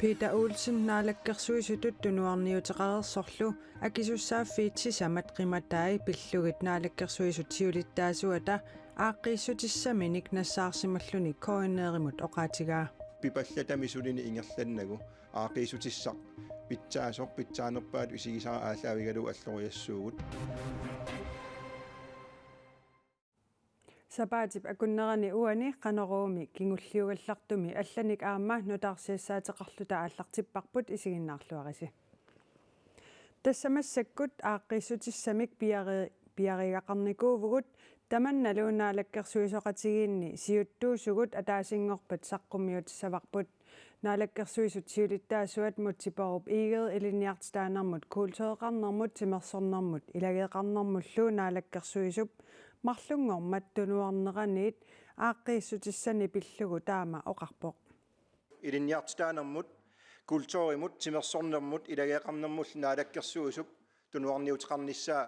Peter Olsen naalakkersuisutut tunuarniuteqarersorlu akisussaafiitsisamat qimatai pillugit naalakkersuisut siulittaasuata aaqqissutissaminik nassaarsimalluni koinneerimut oqaatigaa pipallatamisulini ingerlannagu aaqissutissaq pitsaasoq pitsaanerpaat isigisaa aalaavigalu alloriassuugut Sabaatip akunnerani uani qaneruumi kingulliugallartumi allanik aamma nutaarsiassaateqarluta aallartipparput isiginnaarluarisi Tassamassakut aaqqissutissamik piarigaqarnikuuvugut tamannaluunaalakkersuisoqatigiinni siuttuusugut ataasingorpat saqqummiutissavaqput naalakkersuisut siulittaasuat mutsiporup iigeed iliniartitaanermut kuulteeqarnermut timersornermut ilageeqarnermullu naalakkersuisup Marlungormat tunuarneraniit aaqqissutissani pillugu taama oqarpoq iliniartitaanermut kultuurimut timersornermut ilageeqarnermul naalakkersuisup tunuarniuteqarnissaa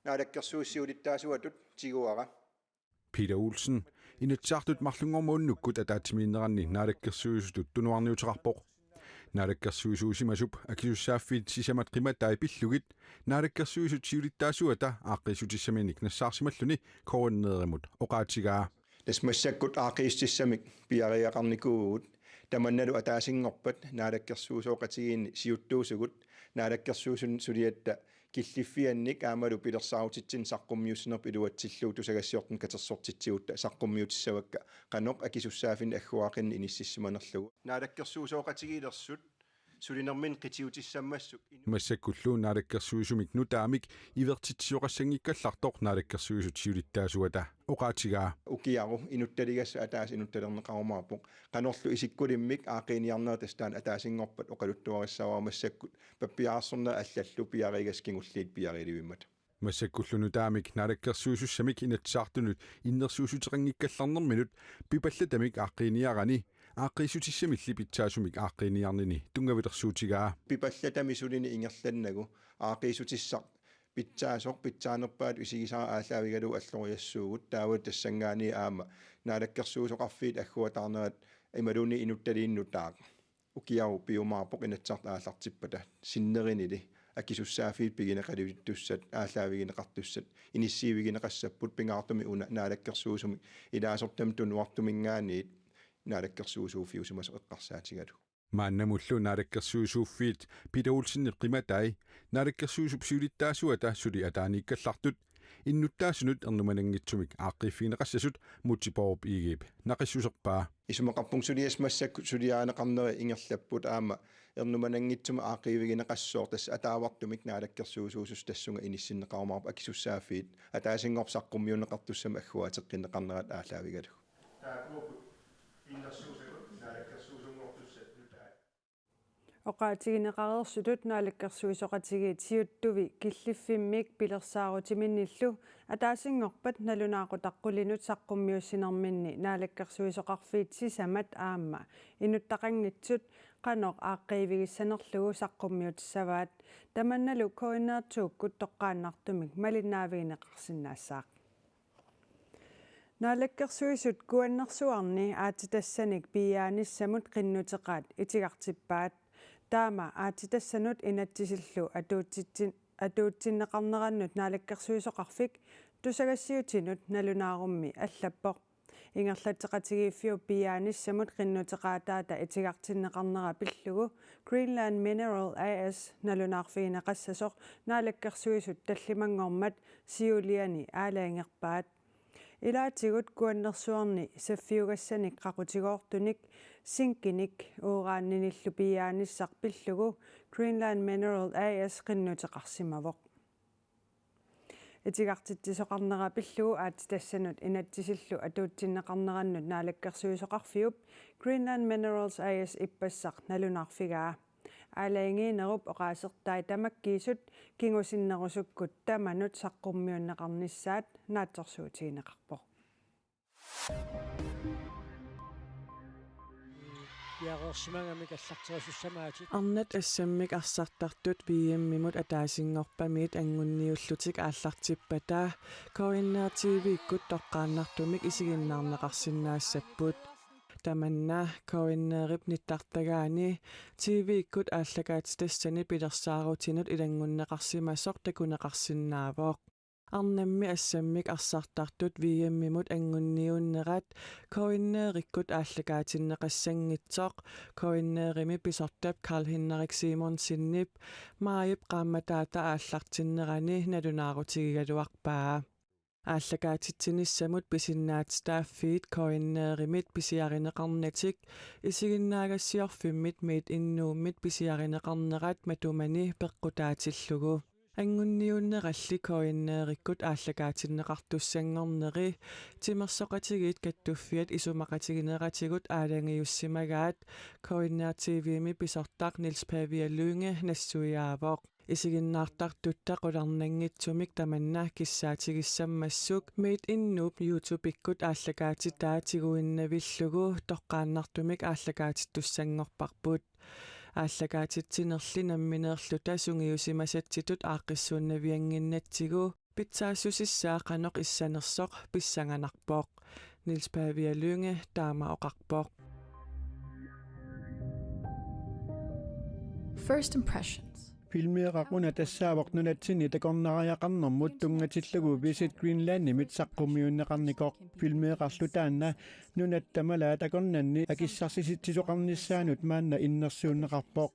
naalakkersuissiulittaasuatut tiguara Peter Olsen initsartut marlungormuunnukkut ataatimiinneranni naalakkersuisutut tunuarniuteqarpoq naalakkersuisuusimasup akisussaaffit sisamat qimatai pillugit naalakkersuisut siulittaasuata aaqqissutissaminik nassaarsimalluni korinneerimut oqaatigaa tasmassakkut aaqississamik piariaqarnikuugut tamannalu ataasingorpat naalakkersuusooqatigiinni siuttuusugut naalakkersuusun suliatta killiffiannik aamalu pilersaarutitsin saqqummiusnerp iluatsilluut tusagassiortun katersortitsiutta saqqummiutissavakka qanoq akisussaafin agguaqinni inississimanerlugu naalakkersuusooqatigiilersut sulinermin qitiutissammassuk массаккуллуу наалаккерсуисумик нутаамик иверtitsioqassangikkallartoq наалаккерсуисут сиулиттаасуата оqaatigaa ukiaru inuttaligassa ataas inuttalernеqarumaarpoq qanorlu isikkulimmik aaqiiniarneertastaan ataasingorpat oqaluttuarissavaamassakku pappiaarsorna allallu piarigaskingulliit piarilivimmat массаккуллуну таамик наалаккерсуисуссамик инатсаартунут иннерсуусутерангиккалларнерминут пипаллатамик ааққиниарани ааqqissutissамилли питсаасумик ааққиниарнини тунгавилерсуутигаа pipallatamisulini ingerlannagu aaqissutissaq pitsaasoq pitsaanerpaat isigisaa aalaavigalu alloriassuugut taawat tassangaani aama naalakkersuusoqarfiit agguataarnerat imaluni inuttaliinnutaaq ukiaru piumaarpoq inatsart aallartippata sinnerinili akisussaafiit pigineqalivittussat aalaavigineqartussat inissiivigineqassapput pingaartumi una naalakkersuusumi ilaasortam tunuartumingaaniit naalakkersuusuufiusumas eqqarsaatigalu мааннамуллу наалаккерсуисууффиит Peter Olsen qimatai naалаккерсуисуп сиулиттаасуата сули атааниккаллартут иннуттаасунут эрнуманангитсумик ааққиффигинеқассасут мутсипоруп иигип нақиссусерпаа исумақарпун сулиасмассак сулиаанеқарнери ингерлаппут аама эрнуманангитсума ааққивигинеқассоор тасса атаавартумик наалаккерсуусуусус тассунга иниссиннеқарумаарпа акисуссааффиит атаасингорсаққуммиунеқартуссама аггуатеққиннеқарнерат аалаавигалу таакуупут иннерсуусагут наалаккерсуусунгортуссат oqaatigineqareersutut naalakkersuisoqatigiit siuttuvi killiffimmik pilersaarutiminnillu ataasingorpat nalunaaqutaqqullinut saqqummiussinerminni naalakkersuisoqarfiit sisamat aamma inuttaqanngitsut qanoq aaqqivigисsanerlugu saqqummiutissavaat tamannalu koinneertuukkut toqqaannartumik malinaavigineqarsinnaasaaq naalakkersuisut kuannersuarni aatitassanik piaanissamut qinnuteqaat itigartippaat taama aatitassanut inattisillu atuutsinneqarnerannut naalakkersuisoqarfik tusagassiutinut nalunaarummi allappoq ingerlatteqatigiiffiu piaanissamut qinnuteqaataata itigartinneqarnera pillugu Greenland Mineral AS nalunaarfigineqassasoq naalakkersuisut tallimangormat siuliani aalaangerpaat ilaatigut kuannersuarni saffiugassanik qaqutigoortunik sinkinik uuraanninillu piaanissaq pillugu Greenland Mineral AS qinnuteqarsimavoq itigartittisoqarnera pillugu aatitassanut inattisillu atuutsinneqarnerannut naalakkersuisoqarfiup Greenland Minerals AS ippassaq nalunaarfigaa аалаангиинеруп оqaasertai tamakkiisut kingusinnerusukkut tamanut saqqummiunneqarnissaat naatsorsuutigineqarpoq Piaqersimangami kallarterisussamaati Arnat assammik arsartartut viimmimut ataasingorpamiit angunniullutik aallartippataa koinneertiiviikkut toqqaannartumik isiginnaarneqarsinnaassapпут tamanna koinneerip nittartagaani TV-ikkut ааллагаатитассани пилерсаарутинут илангуннеқарсимасоқ такунеқарсинаавоқ арнамми ассаммик арсартартут VM-мимут ангунниуннерат коиннеериккут ааллагаатиннеқассангитсоқ коиннеерими писортап Карл Henrik Simonsиннип маайип qaammatаата ааллартиннерани налунаарутигигалуарпаа ааллагаатитсиниссамут писиннаатстааффиит коиннееримит писиаринеқарнатик исигиннаагассиорфиммит мит иннууммит писиаринеқарнерат матумани пеққутаатиллугу ангунниуннералли коиннеериккут ааллагаатиннеқартуссангорнери тимерсоқатигиит каттуффиат исумақатигинератигут аалангиуссимагаат коиннеер TV-ми писортаақ Niels Pavia Lynge нассуяавоқ исигиннаартартутта қуларнангитсумик таманна киссаатигиссаммассук мит иннуп YouTube-иккут ааллагаатитаатигуиннавиллугу тоққааннартумик ааллагаатиттуссангорпарпут ааллагаатитсинерли намминеерлута сунгиусимасатситут ааққиссууннавиангиннатсигу питсаассусиссаақаноқ иссанерсоқ писсанганарпоқ Niels Pavia Lynge таама оқарпоқ. First impressions. Filmeeraquna tassaavoqnunatsinni takornariaqarnermut tungatilluguu Visit Greenland nimit saqqummiunneqarnikoq filmeeqarlutaanna nunattamala takornanni akissarsitsisoqarnissaanut maanna innersuunneqarpoq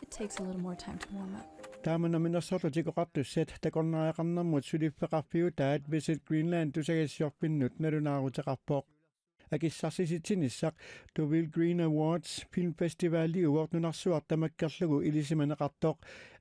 It takes a little more time to warm up. taamanaminnersorlutikoqartussat takornariaqarnermut sulifpeqarpiutaat Visit Greenland tusagassiorpinnut nalunaaruteqarpoq akissarsitinissaq Deauville Green Awards filmfestivali uornunarsuartamakkerlugu ilisimaneqartoq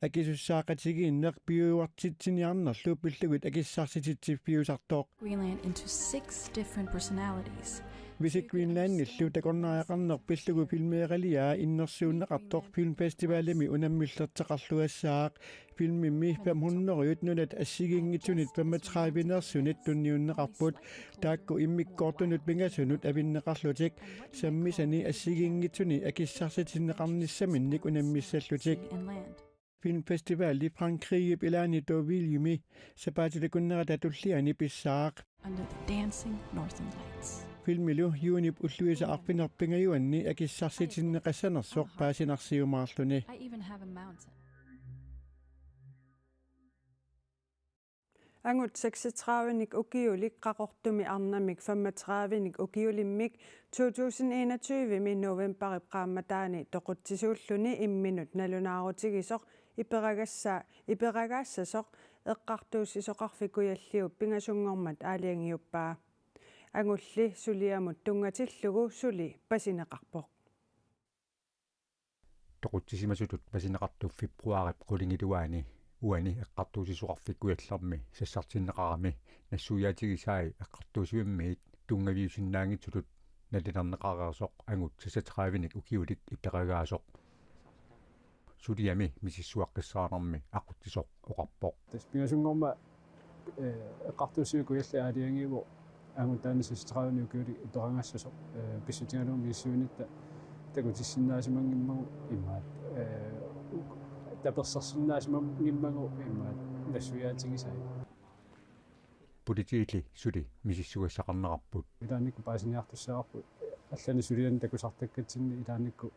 akissussaaqatigiinneq piuartitsiniarnerlu pillugut akissarsitiffiusartoq Greenland into 6 different personalities. Visit Greenland illu takornariaqarner pillugu filmeeraliaa innersuunneqartoq filmfestivalimi unammillerteqarluassaaq filmimmi 500 nunat assigingitsunit 35-nersunit tunniunneqarput taakku immikkoortunut pingasunut avinneqarlutik sammisani assigingitsuni akissarsitinneqarnissaminnik unammissallutik And land. filmfestival i Frankrig ilani Deauville sapaatilikunnerata tulliani pissaaq Under the dancing northern lights. filmilu yuunip ulluisa arpinerpingajuanni akissarsitinneqassanersoq paasinarsiumaarluni I even have a mountain. Angut 36-nik ukiulik qaqortumi arnamik 35-nik ukiulimmik 2021 min novemberip qaammataani toqutsisuulluni imminut nalunaaruutigisoq iperagaassaasoq eqqartuussisoqarfikuyalliup pingasungormat aaliangiuppaa angulli suliamut tungatillugu suli pasineqarpoq toqutsissimasutut pasineqartu februarip qulingiluaani uani eqqartuusisuqarfikuyallermi sassartinneqarami nassuyaatigisaai eqqartuusiummiit tungaviusinnaangitsulut nalinerneqareersoq angut 36-nik ukiulik iperagaasoq suliami misissuaqqissaanermi aquttisoq oqarpoq таспингасунгорма эққартуусиукуялли аалиангиву ангутааниссустраавни укиули итерангассасо писсутингалуми иссуунитта такутиссиннаасимангиммагу имаат таперсерсиннаасимангиммагу имаат нассуяатигисаа politiili suli misissugassaqarnerarput илааникку паасиниартуссаарпут аллани сулиан такусартаккатсинни илааникку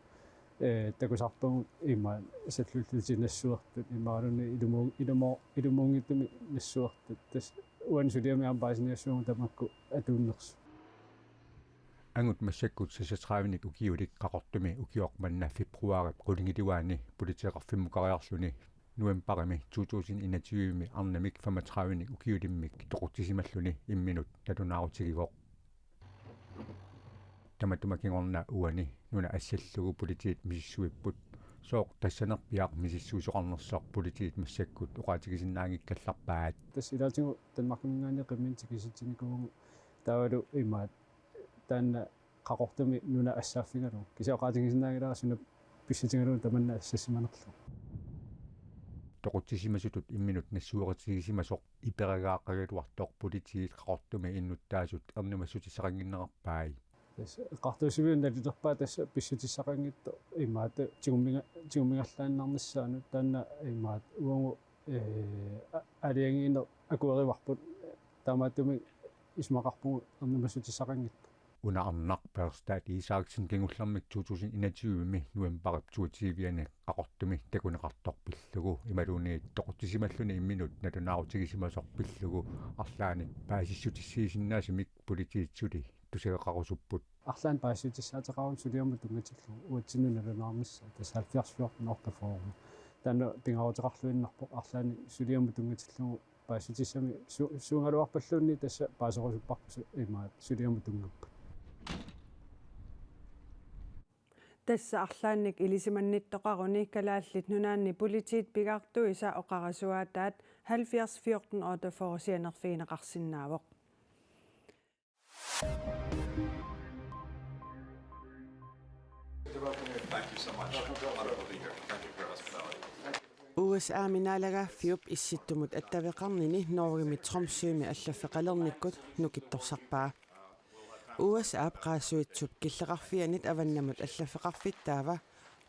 такусарпагу имаат сатлуллути нассуартут имаалуни илумуунгиттуми нассуартут тас уан сулиами аам паасиниассуугу тамакку атууннерсу angut massakkut 36-nik ukiulik qaqortumi ukiormanna februarip qulingiluaani politieqarfimmukariarluni novemberimi 2021 arnamik 35-nik ukiulimmik toqutsisimalluni imminut nalunaaruutigigoq tamattumakingorna uani nuna assallugu politiit misissuipput sooq tassanerpiaq misissuusoqarnersoq politiit massakkut uqaatigisinnaangikkallarpaat тас илаатигу танмаркунгаани қимминтикиситсиникугу таавалу имаат таанна қақортами нуна ассааффигалу кисаоқаатигисиннаагилара писсатингалу таманна ассассиманерлу toqutsissimasutut imminut nassuuqatigisimasoq iperagaaqagaluartoq politiit qaqortumi innuttaasut ernumassutissaqanginnerarpaai тас эққартуусивиун налилерпаа тасса писсутиссақангитто имаат тигуммингерлааннарниссаану таанна имаат уангу алиангиинер акуэриварпут таамааттуми исмақарпугу эрнумассутиссақангитто unaarnarpeerstaat isaaksin kingullermik 2021 november 22 qaqortumi takuneqartorpillugu imaluuni toqutisimalлуни imminut natunaarutigisimasorpillugu арлаани паасиссутиссиисиннааsimik политиитсули тусагеқарусуппут арлаан паассутиссаатеқарун сулиамму тунгатиллу уатсинунерунаармисса тас 70 нортафоору тана пингаутеқарлуиннарпоқ арлаани сулиамму тунгатиллу паассутиссами суунгалуарпаллуунни тасса паасерусуппарпу имаат сулиамму тунгаппут тасса арлаанник илисиманниттоқаруни калааллит нунаанни политиит пигаартуиса оқарасуаатаат 70-14 отафорсианерфигинеқарсинаавоқ USA minaalagaaffiup issittumut attavеқарнини Norgimi Tromsømi аллаффеқалерниккут нукитторсарпаа USA qaasuitsut killeqarfianit avannamut allafeqarfittaava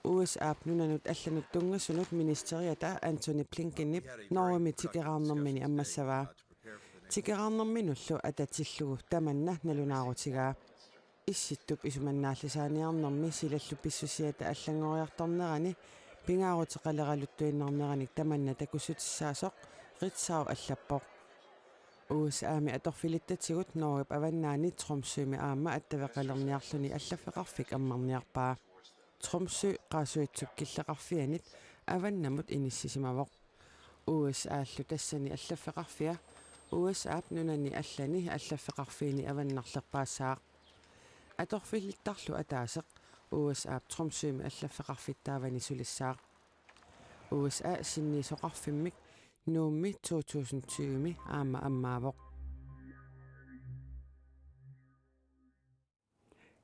USA nunanut allanut tungassunut ministeriata Antony Blinkenip Norgimi tikeraarnermini ammassavaa tikeraarnerminullu atatillugu tamanna nalunaarutigaa issittup isumannaallisaaniarnermi silallu pissusiata allangoriartornerani pingaaruteqaleqaluttuinnernerani tamanna takussutissaasoq ritsau allappoq USA-mi atorfilittatigut Norgip avannaani Tromsømi aamma attaveqalerniarluni allafeqarfik ammarniarpaa Tromsø qaasuitsuk killeqarfianit avannamut inissisimavoq USA-allu tassani allafeqarfia USA-p nunani allani allafeqarfiini avannarlerpaassaaq atorfilittarlu ataaseq USA-p Tromsømi allafeqarfittaavani sulissaaq USA sinniisoqarfimmik nuummi 2020 aamma ammaavoq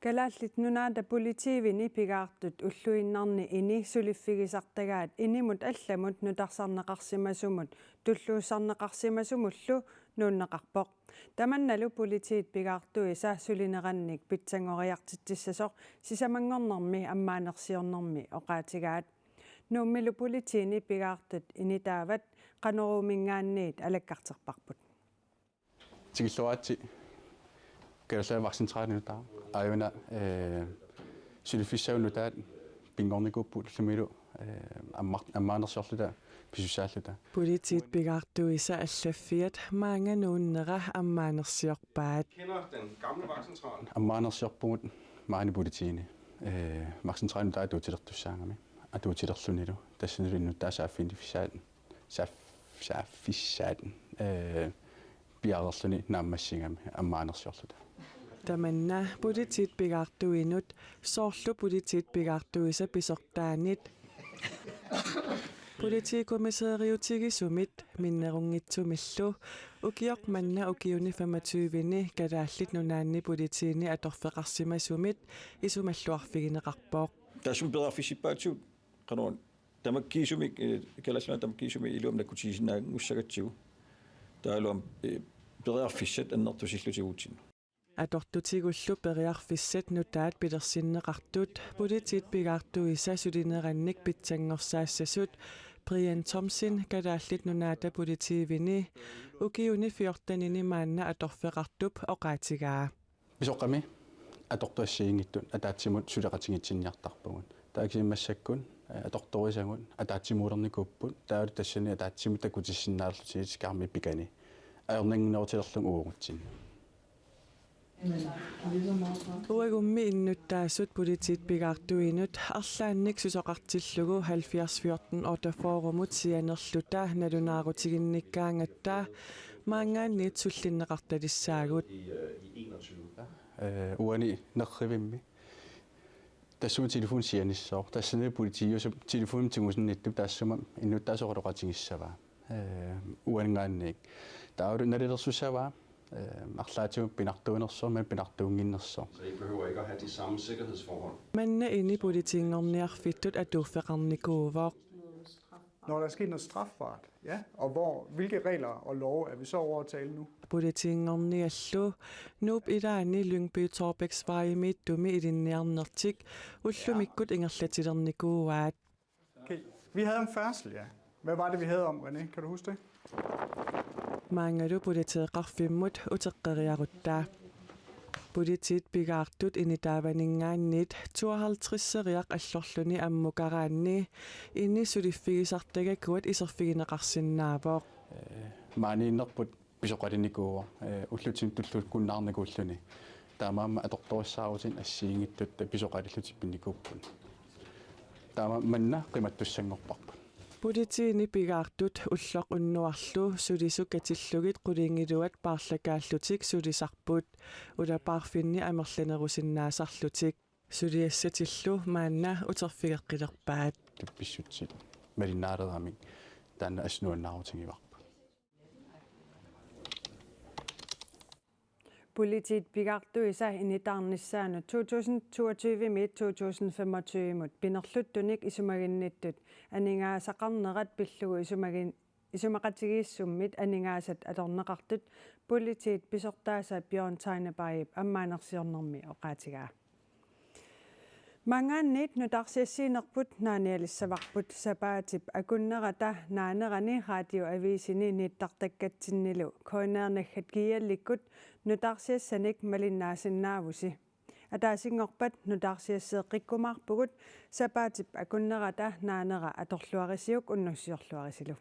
kalaallit nunaata politiivini pigaartut ulluinnarni ini suliffigisartagaat inimut allamut nutarsarneqarsimasumut tulluussarneqarsimasumullu nuunneqarpoq tamannalu politiit pigaartuisa sulinerannik pitsangoriartittissasoq sisamangornermi ammaanersiornermi oqaatigaat nuummilu politiini pigaartut initaavat qaneruumingaanniit alakkarterparput tigilluaati kalasa vaccintraanutaar ayuna sulifissaunutat pingornikupput lumilu ammaanersiorluta pisusaalluta politiit pigaartuisa allaffiat maanga nuunnera ammaanersiorpaat kender den gamle vaccintraal ammaanersiorpumut maani politiini vaccintraanuta atuutilertussaangami atuutilerlunilu tassanulinnuttaasaaffiinifissaat saaffissaat piarerluni naammassingami ammaanersiorluta tamanna politiit pigaartuinut soorlu politiit pigaartuisa pisortaanit politiikommissariutigisumit minnerungitsumillu ukioq manna ukiuni 25ni kalaallit nunaanni politiini atorfeqarsimasumit isumalluarfigineqarpooq taasum pedarfissippaatiut qanuun tamakkiisumik kalasna tamakkiisumi iluam nakutiisinnaangussagatsigu taaluam periarfissat annertusillutiguutsinnu atortutigullu periarfissat nutaat pilersinneqartut politiit pigaartuisa sulinerannik pitsangorsaassassut Brian Thomsin kalaallit nunaata politiivini ukiuni 14ni maanna atorfeqartup oqaatigaa pisoqqami atortuassiingittut ataatsimut suleqatigitsinniartarpugut taakisiimmassakkun atortorisangut ataatsimulernikupput taalu tassani ataatsimut takutissinnaarlutiit kaarmi pikani aernanginerutilerlung uungutsin uagummi innuttaassut politiit pigaartuinut arlaannik susoqartillugu 70-14 otafoorumut sianerluta nalunaarutigинниккаангатtaa маангаанниит суллиннеқарталиссаагут uani nerrivimmi tassuma telefon sianissoo tassani politiiusum telefon tingusinnittup taassuma innuttaasoqaloqatigissavaa uangaanniik taalu nalilersussavaa arlaatium pinartuunerso men pinartuunginnerso Så I behøver ikke at have de samme sikkerhedsforhold. manna ini politiingorniarfittut atuuffeqarnikuuvoq Når der er sket noget strafbart, ja, og hvilke regler og love er vi så over at tale nu? politiingorniallu nuup ilaani Lyngby Torbæksvejimiittumi ilinniarnertik ullumikkut ingerlatilernikuuaat Okay. Vi havde om færdsel, ja. Hvad var det, vi havde om, René? Kan du huske det? maangalu politieqarfimmut uteqqeriaruttaa Politit pigaartut initaavaningaannit 52-seriaq allorluni ammukaraanni inni suliffigisartagakuat iserfigineqarsinnaapoq maaniinnerput pisoqalinikuuva ullutim tullut kunnaarnikuulluni taamaamma atortorisaarutin assiingittut pisoqalillutippinikuuppun taama manna qimattussangorparput Politiini pigaartut ulloq unnuarlu sulisukatillugit qulingiluat paarlakaallutik sulisarput ulapaarfinni amerlanerusinnaasarlutik suliassatillu maanna uterfigeqqilerpaat tuppissutsit malinnaaleramik taanna asnuannaarutingivar Politit pigaartuisa initarnissaanu 2022-2025 pinerluttunik isumaginnittut aningaasaqarnerat pillugu isumaqatigiissummit aningaasat alorneqartut politit pisortaasa Bjørn Tegneberg ammaanersiornermi oqaatigaa Mangaannit nutarsiassiinerput naanialissavarput sapaatip akunnerata naanerani radioaviisini niittartakkatinnilu koineernaggat kiallikkut nutarsiassanik malinnaasinnaavusi ataasingorpat nutarsiasseeqqikkumaarpugut sapaatip akunnerata naanera atorluarisiuk unnussiorluarisilu